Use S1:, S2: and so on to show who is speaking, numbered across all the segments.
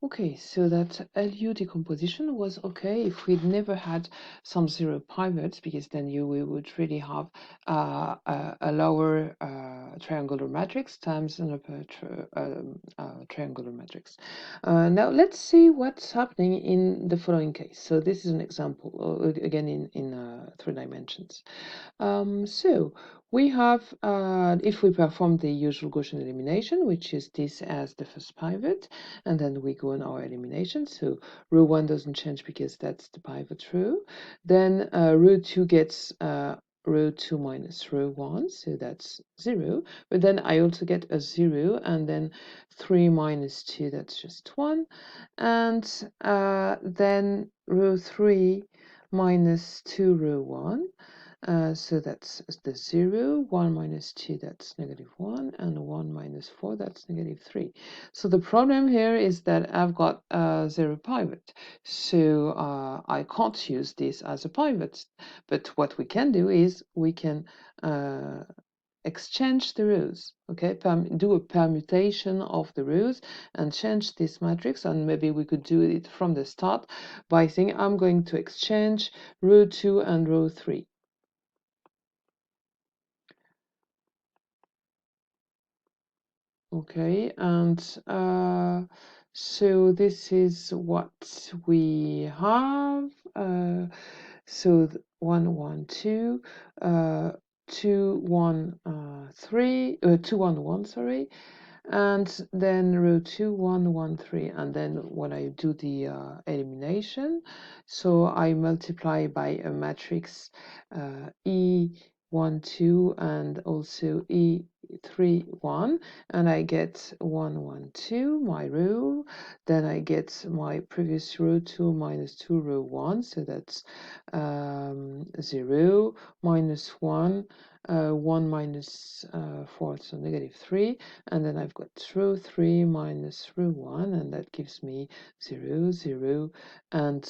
S1: Okay, so that LU decomposition was okay if we'd never had some zero pivots, because then we would really have a lower triangular matrix times an upper triangular matrix. Now let's see what's happening in the following case. So this is an example, again in 3 dimensions. So we have, if we perform the usual Gaussian elimination, which is this as the first pivot, and then we go on our elimination. So row 1 doesn't change because that's the pivot row. Then row 2 gets row 2 minus row 1, so that's 0. But then I also get a 0, and then 3 minus 2, that's just 1. And then row 3 minus 2 row 1. So that's the 0, 1 minus 2, that's -1, and 1 minus 4, that's -3. So the problem here is that I've got a 0 pivot. So I can't use this as a pivot. But what we can do is we can exchange the rows, okay? Do a permutation of the rows and change this matrix, and maybe we could do it from the start by saying I'm going to exchange row 2 and row 3. Okay, and so this is what we have. So 1 1 2, 2 1 3, 2 1 1, sorry, and then row 2 1 1 3, and then when I do the elimination, so I multiply by a matrix E1 2 and also E3 1, and I get 1 1 2, my row. Then I get my previous row 2 minus 2 row 1, so that's 0 minus 1, 1 minus 4, so -3, and then I've got row 3 minus row 1, and that gives me 0 0 and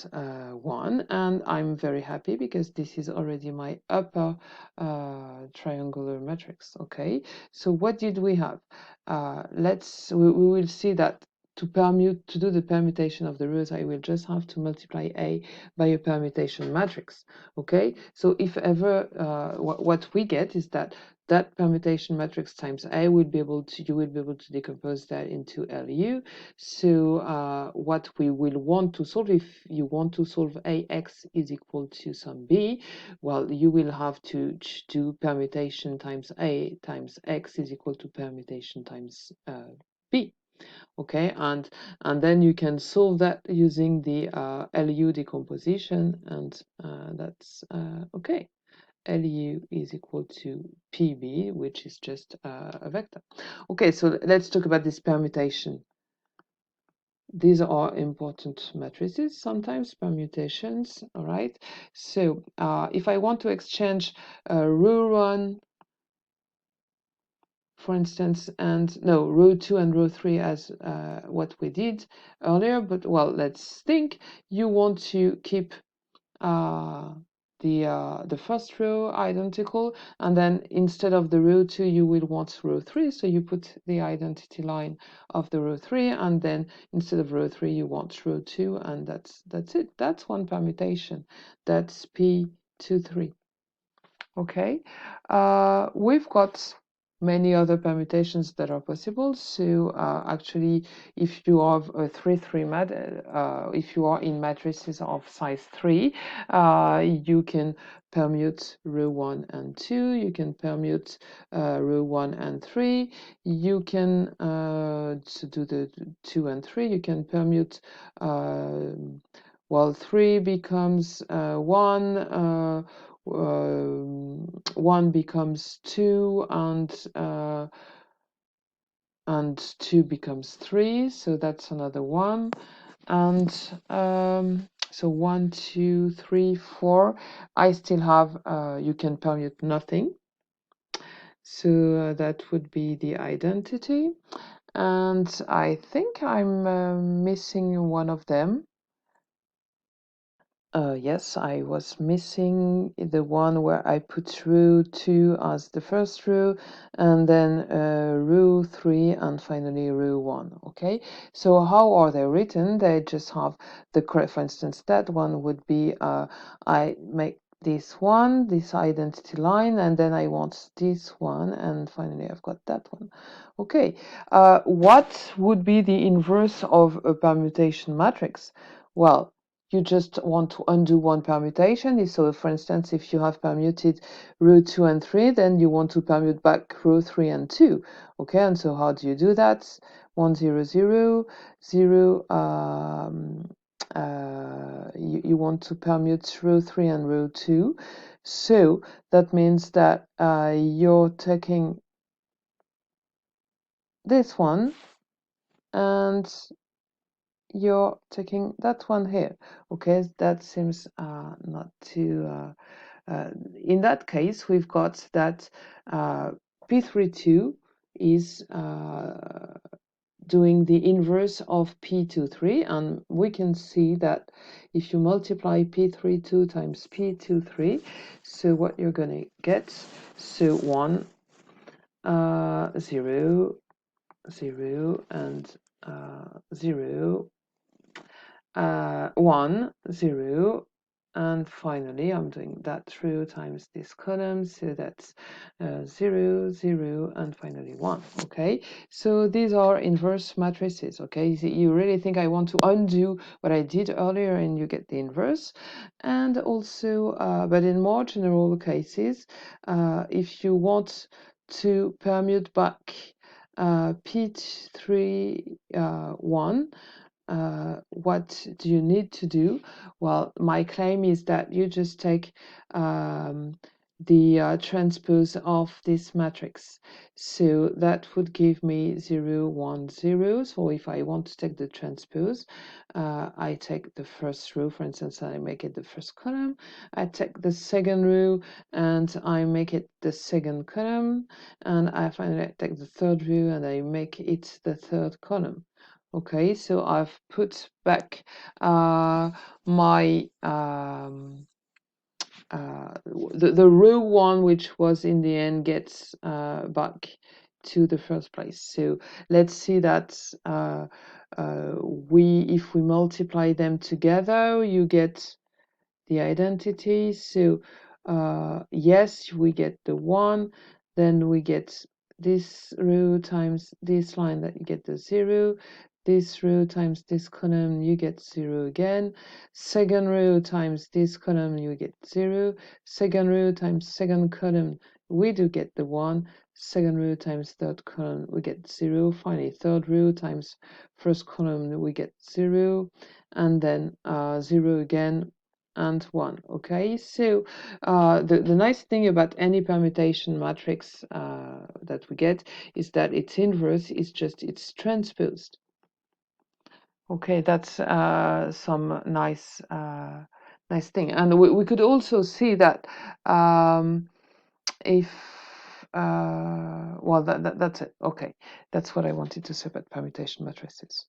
S1: 1, and I'm very happy because this is already my upper triangular matrix. Okay, so what did we have? We will see that to do the permutation of the rows, I will just have to multiply A by a permutation matrix. Okay, so if ever what we get is that permutation matrix times A you will be able to decompose that into LU. So what we will want to solve, if you want to solve AX is equal to some B, well, you will have to do permutation times A times X is equal to permutation times B. Okay, and then you can solve that using the LU decomposition, and that's okay. LU is equal to PB, which is just a vector. Okay, so let's talk about this permutation. These are important matrices, sometimes permutations, all right? So if I want to exchange row 1, for instance, and no, row 2 and row 3 as what we did earlier, but well, let's think. You want to keep uh, the first row identical, and then instead of the row 2 you will want row 3, so you put the identity line of the row 3, and then instead of row 3 you want row 2, and that's it. That's one permutation. That's P23. Okay, we've got many other permutations that are possible. So actually, if you have a 3 3 if you are in matrices of size 3, you can permute row 1 and 2. You can permute row 1 and 3. You can to do the 2 and 3. You can permute. Well, 3 becomes 1. 1 becomes 2, and 2 becomes 3, so that's another one. And so 1 2 3 4, I still have you can permute nothing, so that would be the identity, and I think I'm missing one of them. Yes, I was missing the one where I put row 2 as the first row, and then row 3, and finally row 1. Okay, so how are they written? They just have the correct, for instance, that one would be I make this one, this identity line, and then I want this one, and finally I've got that one. Okay, what would be the inverse of a permutation matrix? Well, you just want to undo one permutation. So, for instance, if you have permuted row 2 and 3, then you want to permute back row 3 and 2. Okay, and so how do you do that? 1, 0, 0, 0. You want to permute row 3 and row 2. So that means that you're taking this one and you're taking that one here. Okay, that seems not too in that case, we've got that P32 is doing the inverse of P23, and we can see that if you multiply P32 times P23, so what you're going to get, so 1, 0, 0, and 0, 1, 0, and finally I'm doing that row times this column, so that's 0, 0, and finally 1. Okay, so these are inverse matrices. Okay, so you really think I want to undo what I did earlier and you get the inverse. And also, but in more general cases, if you want to permute back P3 1, what do you need to do? Well, my claim is that you just take the transpose of this matrix. So that would give me 0, 1, 0. So if I want to take the transpose, I take the first row, for instance, I make it the first column. I take the second row and I make it the second column. And I finally take the third row and I make it the third column. Okay, so I've put back my the row 1, which was in the end, gets back to the first place. So let's see that if we multiply them together, you get the identity. So yes, we get the 1, then we get this row times this line, that you get the 0, this row times this column, you get 0 again, second row times this column, you get 0, second row times second column, we do get the 1, second row times third column, we get 0, finally third row times first column, we get 0, and then 0 again, and 1. Okay, so the nice thing about any permutation matrix that we get is that its inverse is just its transposed. Okay, that's some nice thing. And we could also see that if well, that's it. Okay, that's what I wanted to say about permutation matrices.